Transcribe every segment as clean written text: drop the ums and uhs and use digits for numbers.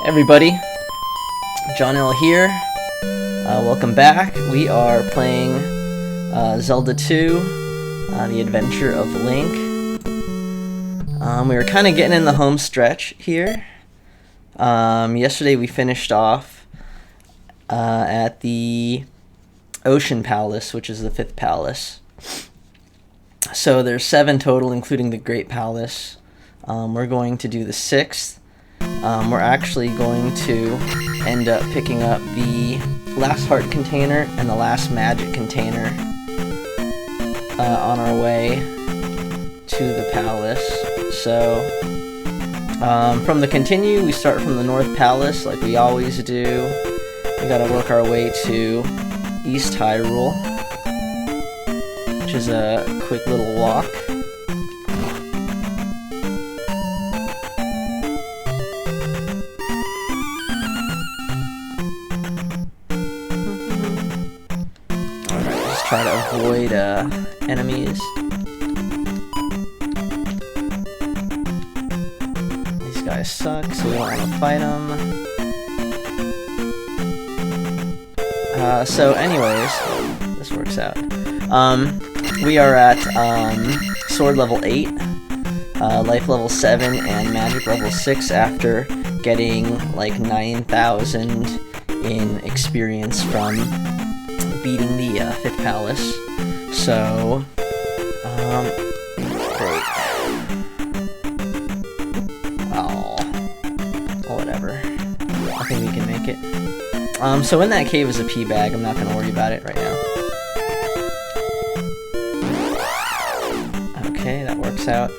Everybody, John L here. Welcome back. We are playing Zelda 2, The Adventure of Link. We were kind of getting in the home stretch here. Yesterday we finished off at the Ocean Palace, which is the 5th palace. So there's 7 total, including the Great Palace. We're going to do the 6th. We're actually going to end up picking up the last heart container and the last magic container on our way to the palace. So from the continue, we start from the North Palace like we always do. We gotta work our way to East Hyrule, which is a quick little walk. Try to avoid enemies. These guys suck, so we don't want to fight them. So anyways, this works out. We are at sword level 8, life level 7, and magic level 6 after getting like 9,000 in experience from beating the 5th palace. So, great. Oh, whatever. I think we can make it. So in that cave is a pea bag. I'm not going to worry about it right now. Okay, that works out.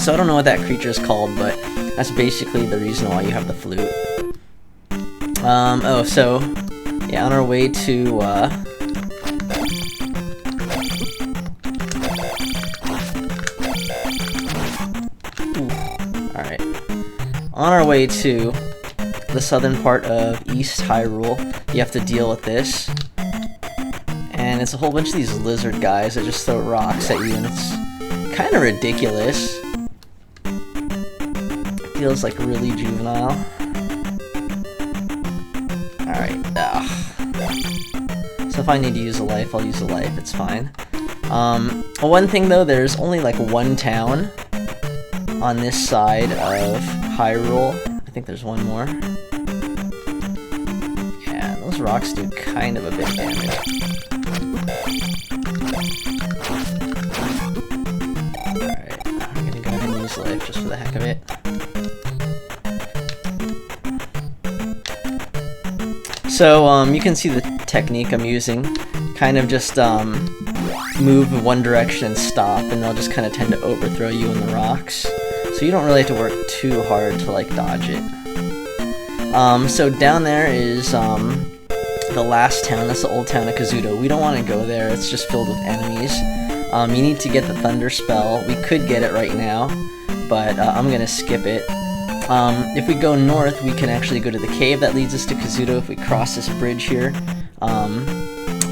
So I don't know what that creature is called, but that's basically the reason why you have the flute. Oh, so yeah, on our way to, alright. On our way to the southern part of East Hyrule, you have to deal with this. And it's a whole bunch of these lizard guys that just throw rocks at you, and it's kind of ridiculous. It feels like really juvenile. Alright, so if I need to use a life, I'll use a life, it's fine. One thing though, there's only like one town on this side of Hyrule. I think there's one more. Yeah, those rocks do kind of a bit of damage. Alright, I'm gonna go ahead and use life just for the heck of it. So, you can see the technique I'm using. Kind of just, move in one direction and stop, and they'll just kind of tend to overthrow you in the rocks. So you don't really have to work too hard to, like, dodge it. So down there is, the last town. That's the old town of Kasuto. We don't want to go there. It's just filled with enemies. You need to get the Thunder Spell. We could get it right now, but, I'm gonna skip it. If we go north, we can actually go to the cave that leads us to Kasuto. If we cross this bridge here,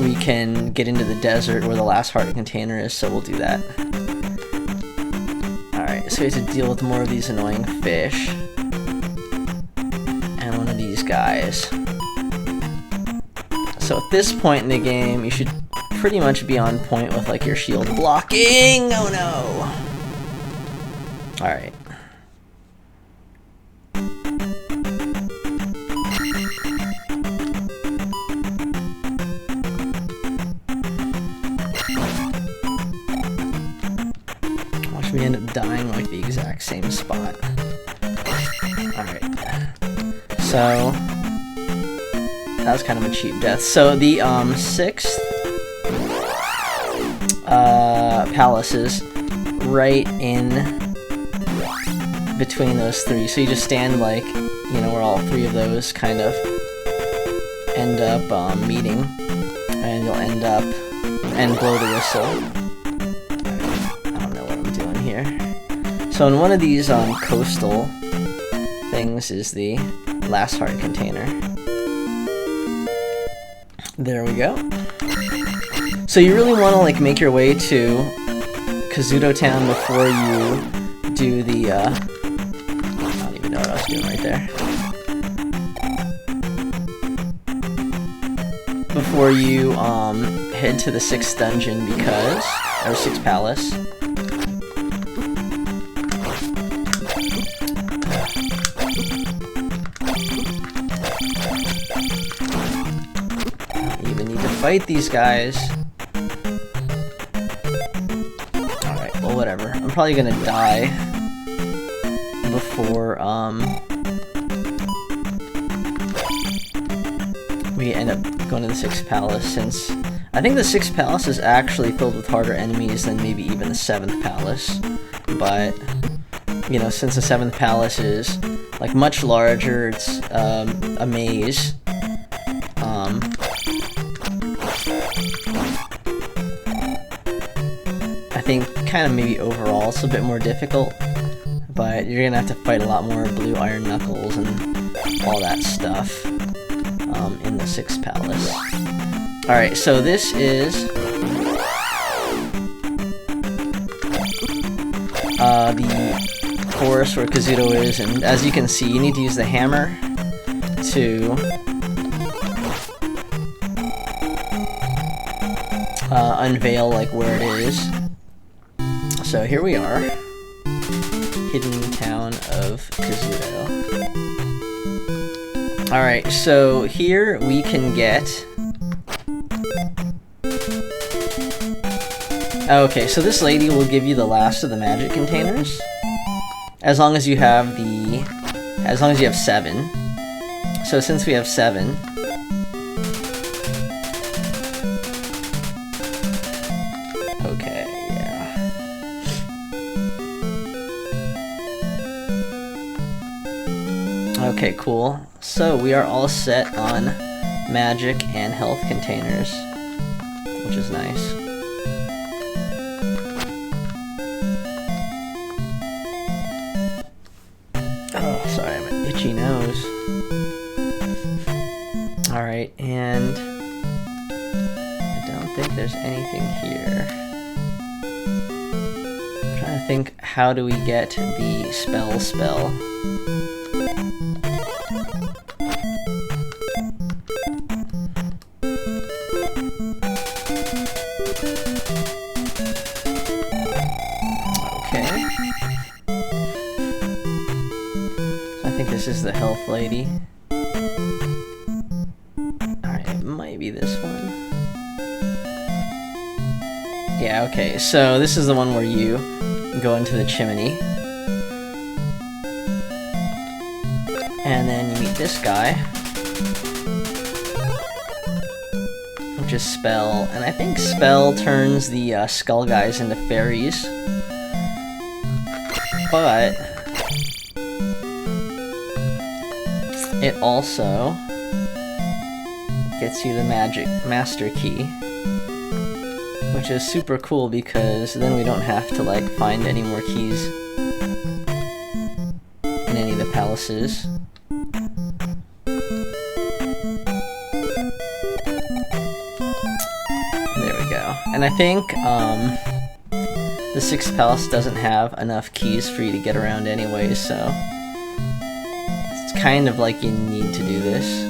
we can get into the desert where the last heart container is, so we'll do that. Alright, so we have to deal with more of these annoying fish. And one of these guys. So at this point in the game, you should pretty much be on point with like your shield blocking! Oh no! Alright. We end up dying like the exact same spot. Alright. So that was kind of a cheap death. So the 6th palace is right in between those 3. So you just stand like, you know, where all 3 of those kind of end up meeting, and you'll end up and blow the whistle. So in one of these coastal things is the last heart container. There we go. So you really want to like make your way to Kasuto Town before you do the not even You know what I was doing right there. Before you head to the 6th dungeon or 6th palace. Don't even need to fight these guys. Alright, well whatever. I'm probably gonna die before we end up going to the 6th palace, since I think the 6th palace is actually filled with harder enemies than maybe even the 7th palace. But, you know, since the 7th palace is like much larger, it's a maze. I think kind of maybe overall it's a bit more difficult, but you're gonna have to fight a lot more blue iron knuckles and all that stuff in the 6th palace. Alright, so this is the forest where Kasuto is, and as you can see, you need to use the hammer to unveil like where it is. So here we are, hidden town of Kasuto. Alright, so here we can get... Okay, so this lady will give you the last of the magic containers, as long as you have 7. So since we have 7, okay, yeah. Okay, cool. So we are all set on magic and health containers, which is nice. Oh, sorry, I have an itchy nose. Alright, and I don't think there's anything here. I'm trying to think, how do we get the spell? This is the health lady. Alright, it might be this one. Yeah, okay, so this is the one where you go into the chimney. And then you meet this guy, which is Spell. And I think Spell turns the skull guys into fairies. But it also gets you the magic master key, which is super cool because then we don't have to like find any more keys in any of the palaces. There we go. And I think the 6th palace doesn't have enough keys for you to get around anyway, so kind of like you need to do this.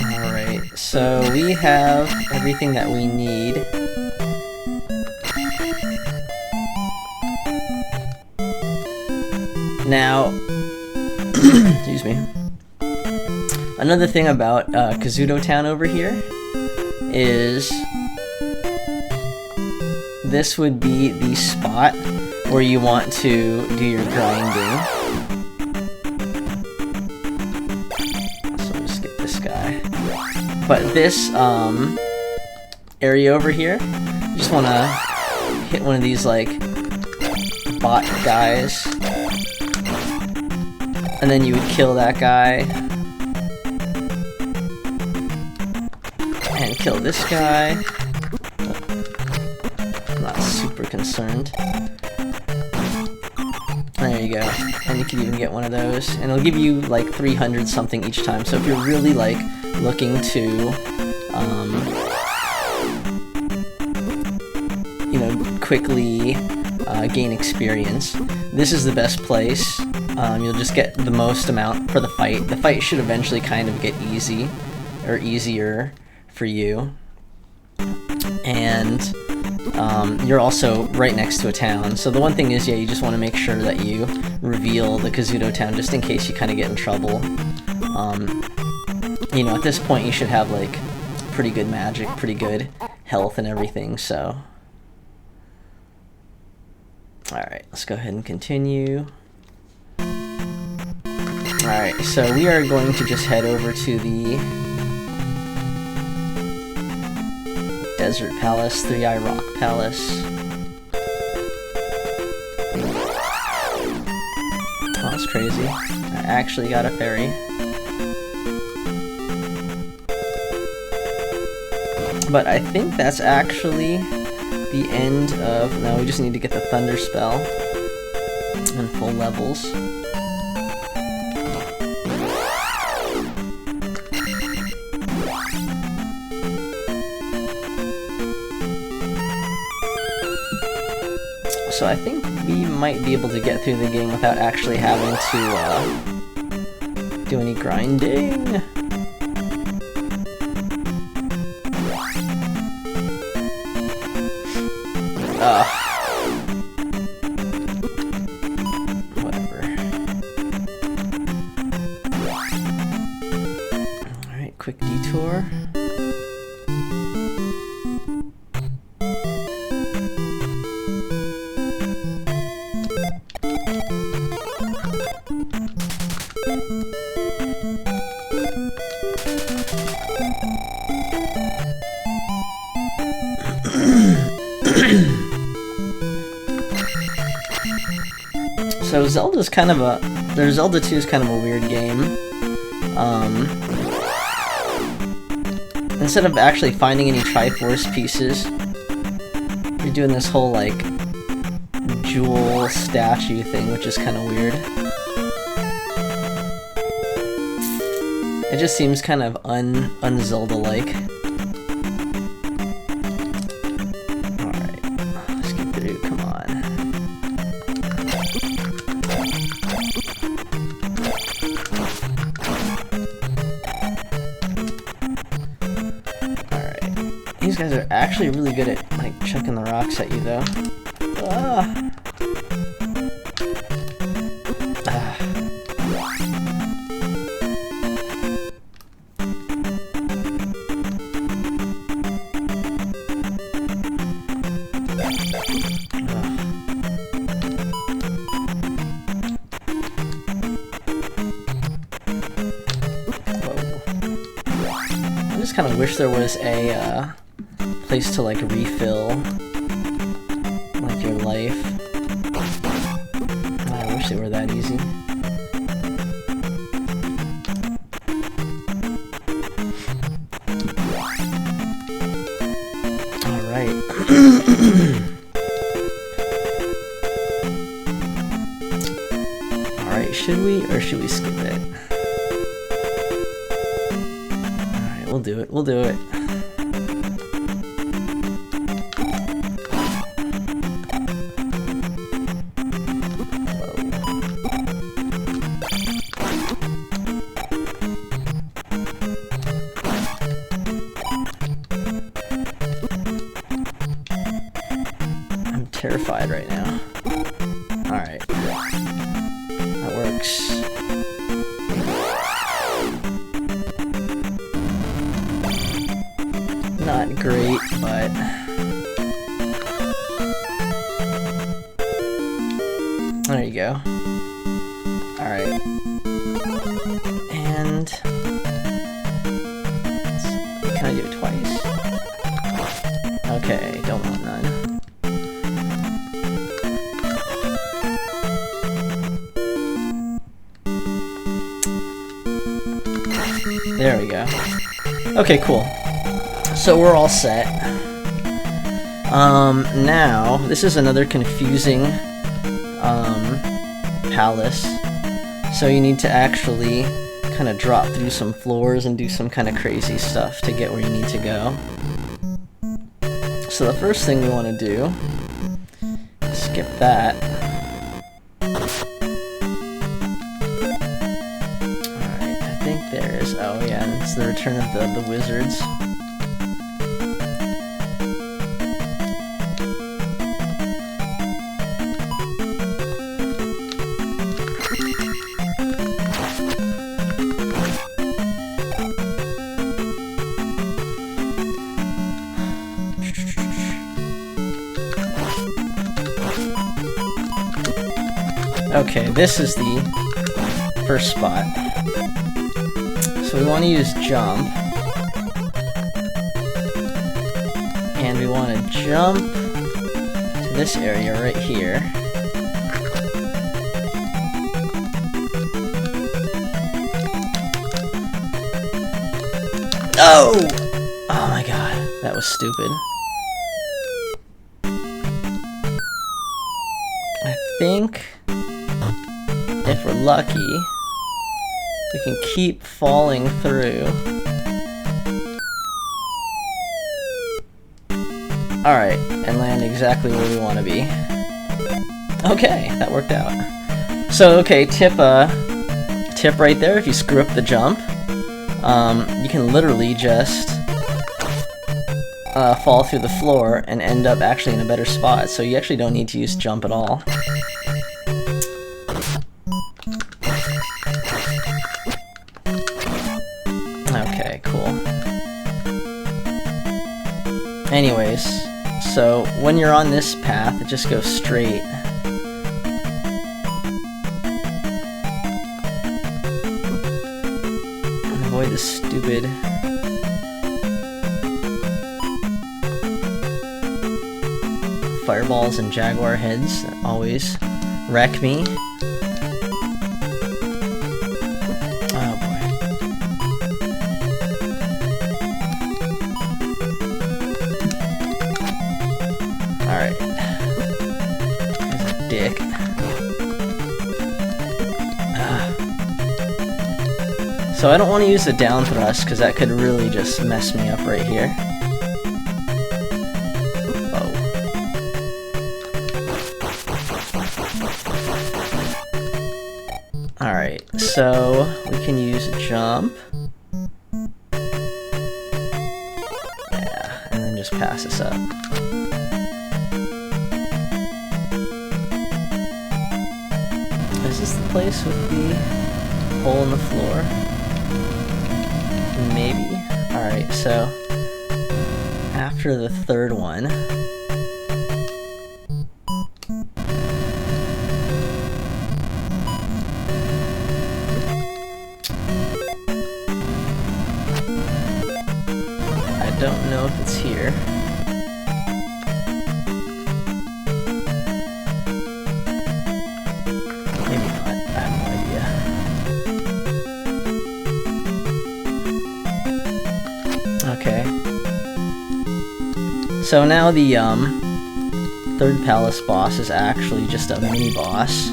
Alright, so we have everything that we need. Now, excuse me. Another thing about Kasuto Town over here is this would be the spot where you want to do your grinding. So I'll just skip this guy. But this area over here, you just want to hit one of these like bot guys, and then you would kill that guy. And kill this guy. I'm not super concerned. There you you go. And you can even get one of those. And it'll give you like 300 something each time. So if you're really like looking to, you know, quickly gain experience, this is the best place. You'll just get the most amount for the fight. The fight should eventually kind of get easy, or easier for you. And you're also right next to a town. So the one thing is, yeah, you just want to make sure that you reveal the Kasuto town just in case you kind of get in trouble. You know, at this point you should have like pretty good magic, pretty good health and everything, so. Alright, let's go ahead and continue. Alright, so we are going to just head over to the Desert Palace, 3-Eye Rock Palace. Oh, that's crazy. I actually got a fairy. But I think that's actually the end of... No, we just need to get the Thunder Spell and full levels. So I think we might be able to get through the game without actually having to do any grinding. Whatever. Alright, quick detour. So Zelda's kind of a... Zelda 2 is kind of a weird game. Instead of actually finding any Triforce pieces, you're doing this whole, like, jewel statue thing, which is kind of weird. It just seems kind of un-Zelda-like. Alright, let's get through, come on. These guys are actually really good at, like, chucking the rocks at you, though. Ah. Ah. I just kind of wish there was a, place to, like, refill, like, your life. I wish they were that easy. Alright. Alright, should we, or should we skip it? Alright, we'll do it, we'll do it. Terrified right now. Alright. That works. Not great, but... There you go. Alright. And... Can I do it twice? Okay, don't want none. There we go. Okay, cool. So we're all set. Now, this is another confusing palace. So you need to actually kind of drop through some floors and do some kind of crazy stuff to get where you need to go. So the first thing we want to do, skip that. Alright, I think there's, oh yeah, it's the return of the wizards. Okay, this is the first spot. So we want to use jump. And we want to jump to this area right here. No! Oh my god, that was stupid. I think if we're lucky, we can keep falling through. Alright, and land exactly where we want to be. Okay, that worked out. So, okay, tip right there, if you screw up the jump, you can literally just fall through the floor and end up actually in a better spot, so you actually don't need to use jump at all. Okay, cool. Anyways, so when you're on this path, it just goes straight. Avoid the stupid fireballs and jaguar heads that always wreck me. Oh boy. Alright. He's a dick. So I don't want to use the down thrust because that could really just mess me up right here. Alright, so we can use a jump. Yeah, and then just pass this up. Is this the place with the hole in the floor? Maybe. Alright, so after the third one, I don't know if it's here. Maybe not. I have no idea. Okay. So now the third palace boss is actually just a mini boss.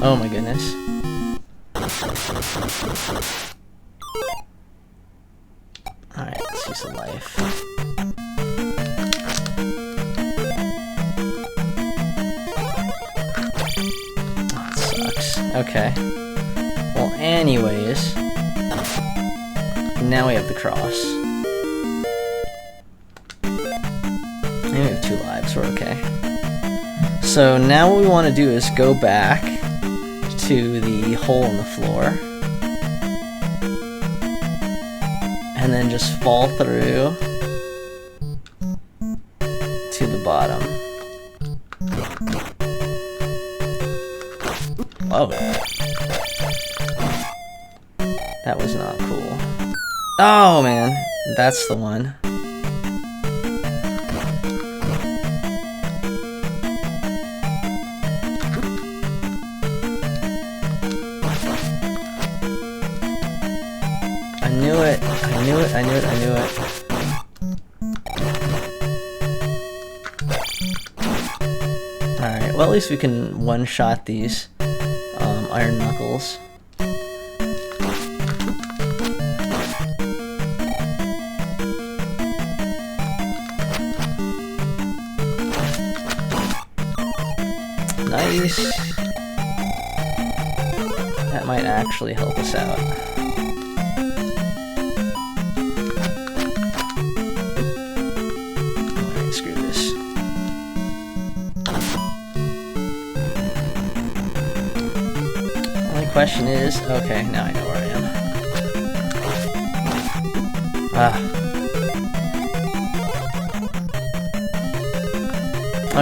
Oh my goodness. Alright, let's use a life. Oh, it sucks. Okay. Well, anyways, now we have the cross. And we have 2 lives, we're okay. So now what we want to do is go back to the hole in the floor and then just fall through to the bottom. Whoa. That was not cool. Oh man, that's the one. knew it, I knew it, I knew it. Alright, well at least we can one-shot these iron knuckles. Nice. That might actually help us out. Alright, screw this. Only question is, okay, now I know where I am.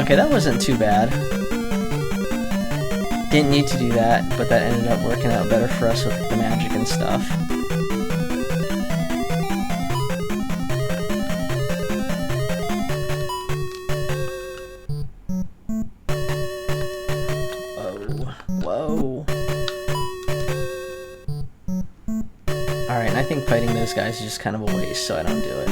Okay, that wasn't too bad. Didn't need to do that, but that ended up working out better for us with the magic and stuff. Whoa. Alright, and I think fighting those guys is just kind of a waste, so I don't do it.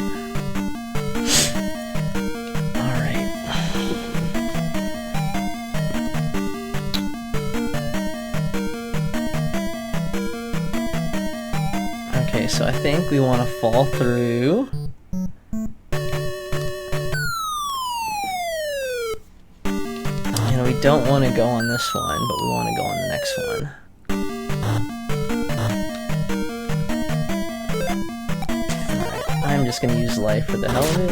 Okay, so I think we want to fall through. And we don't want to go on this one, but we want to go on the next one. Alright, I'm just going to use life for the hell of it.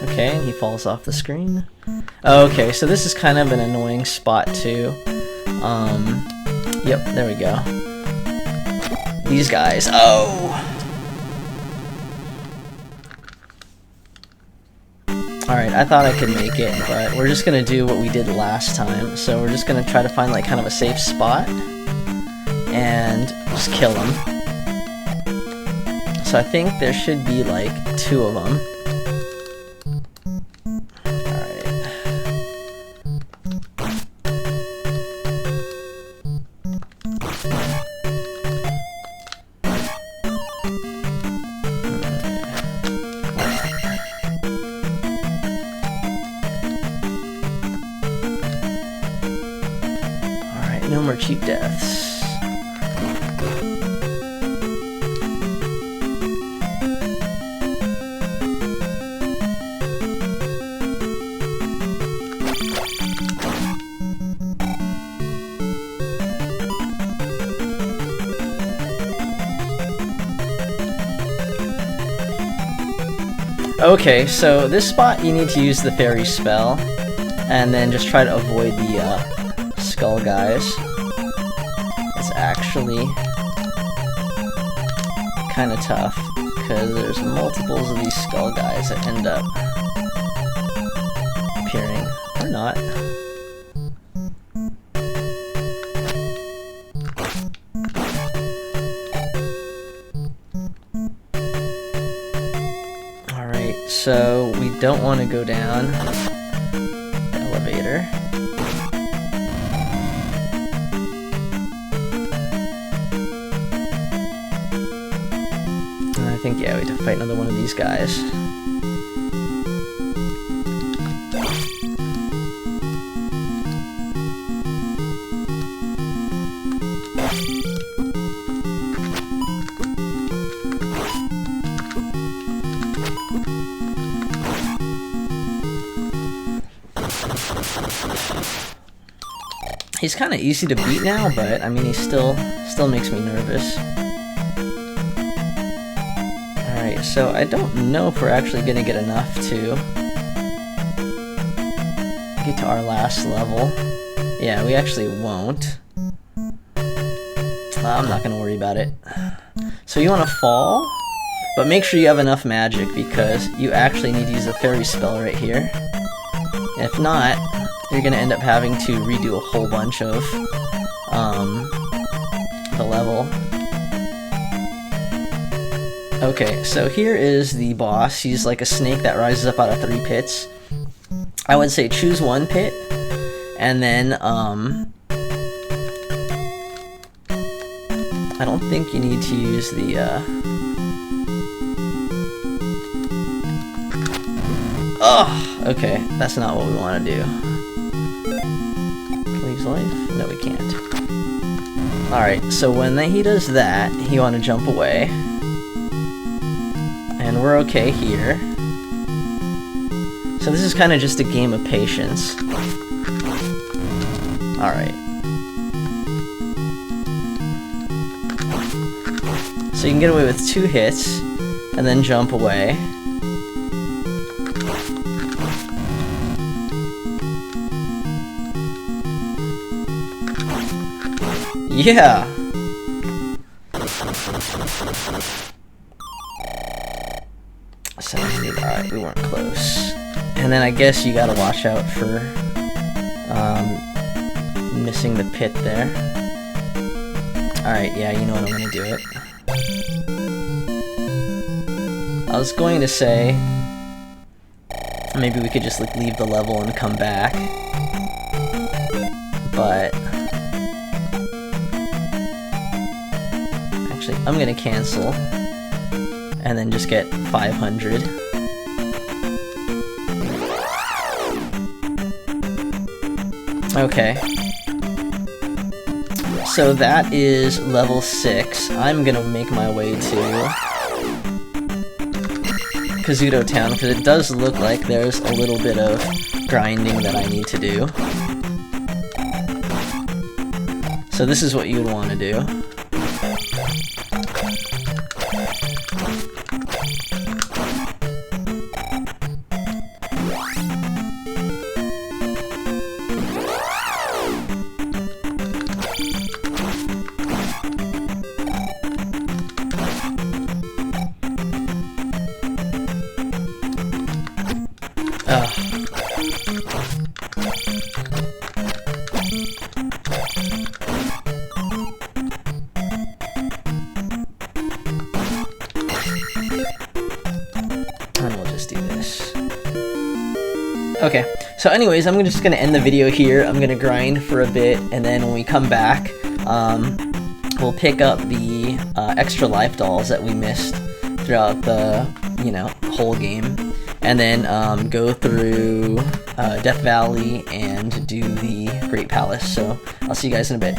Okay, and he falls off the screen. Okay, so this is kind of an annoying spot too. Yep, there we go. These guys. Oh! Alright, I thought I could make it, but we're just gonna do what we did last time. So we're just gonna try to find like kind of a safe spot and just kill them. So I think there should be like 2 of them. No more cheap deaths. Okay, so this spot you need to use the fairy spell, and then just try to avoid the skull guys. It's actually kind of tough because there's multiples of these skull guys that end up appearing or not. Alright, so we don't want to go down the elevator. I think, yeah, we have to fight another one of these guys. He's kind of easy to beat now, but I mean, he still makes me nervous. Alright, so I don't know if we're actually gonna get enough to get to our last level. Yeah, we actually won't. I'm not gonna worry about it. So you want to fall, but make sure you have enough magic because you actually need to use a fairy spell right here. If not, you're gonna end up having to redo a whole bunch of the level. Okay, so here is the boss. He's like a snake that rises up out of 3 pits. I would say choose 1 pit, and then, I don't think you need to use the, oh, okay, that's not what we want to do. Can we use life? No, we can't. Alright, so when he does that, you want to jump away. And we're okay here. So this is kind of just a game of patience. Alright. So you can get away with 2 hits, and then jump away. Yeah! Alright, we weren't close. And then I guess you gotta watch out for missing the pit there. Alright, yeah, you know what, I'm gonna do it. I was going to say maybe we could just like leave the level and come back, but actually I'm gonna cancel and then just get 500. Okay. So that is level 6. I'm gonna make my way to Kasuto Town, because it does look like there's a little bit of grinding that I need to do. So this is what you would want to do. And we'll just do this. Okay, so anyways, I'm just gonna end the video here. I'm gonna grind for a bit, and then when we come back, we'll pick up the extra life dolls that we missed throughout the, whole game, and then go through Death Valley and do the Great Palace. So I'll see you guys in a bit.